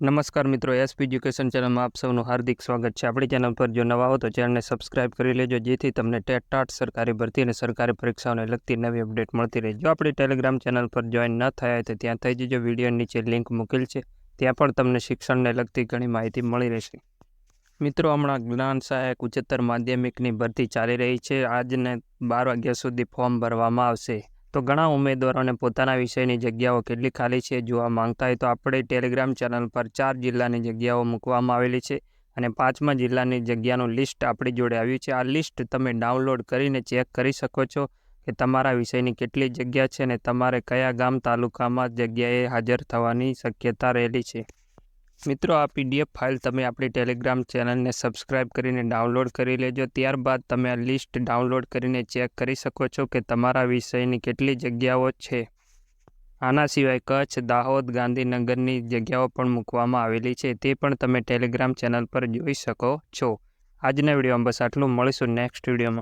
નમસ્કાર મિત્રો, SP education ચેનલમાં આપ સૌનું હાર્દિક સ્વાગત છે। આપણી ચેનલ પર જો નવા હો તો ચેનલને સબસ્ક્રાઇબ કરી લેજો, જેથી તમને ટેટ ટાટ સરકારી ભરતી અને સરકારી પરીક્ષાઓને લગતી નવી અપડેટ મળતી રહે। જો આપણી ટેલિગ્રામ ચેનલ પર જોઈન ન થયા હોય તો ત્યાં થઈ જજો, વિડીયો નીચે લિંક મૂકેલ છે, ત્યાં પણ તમને શિક્ષણને લગતી ઘણી માહિતી મળી રહેશે। મિત્રો, હમણાં જ્ઞાન સહાયક ઉચ્ચતર માધ્યમિકની ભરતી ચાલી રહી છે। આજને 12 વાગ્યા સુધી ફોર્મ ભરવામાં આવશે। તો ઘણા ઉમેદવારોને પોતાના વિષયની જગ્યાઓ કેટલી ખાલી છે જોવા માંગતા હોય તો આપણે ટેલિગ્રામ ચેનલ પર 4 જિલ્લાની જગ્યાઓ મૂકવામાં આવેલી છે અને 5મા જિલ્લાની જગ્યાનું લિસ્ટ આપણી જોડે આવ્યું છે। આ લિસ્ટ તમે ડાઉનલોડ કરીને ચેક કરી શકો છો કે તમારા વિષયની કેટલી જગ્યા છે અને તમારે કયા ગામ તાલુકામાં જગ્યાએ હાજર થવાની શક્યતા રહેલી છે। મિત્રો, આ PDF ફાઇલ તમે આપણી ટેલિગ્રામ ચેનલને સબસ્ક્રાઇબ કરીને ડાઉનલોડ કરી લેજો। ત્યારબાદ તમે આ લિસ્ટ ડાઉનલોડ કરીને ચેક કરી શકો છો કે તમારા વિષયની કેટલી જગ્યાઓ છે। આના સિવાય કચ્છ, દાહોદ, ગાંધીનગરની જગ્યાઓ પણ મૂકવામાં આવેલી છે, તે પણ તમે ટેલિગ્રામ ચેનલ પર જોઈ શકો છો। આજના વિડીયોમાં બસ આટલું, મળીશું નેક્સ્ટ વિડીયોમાં।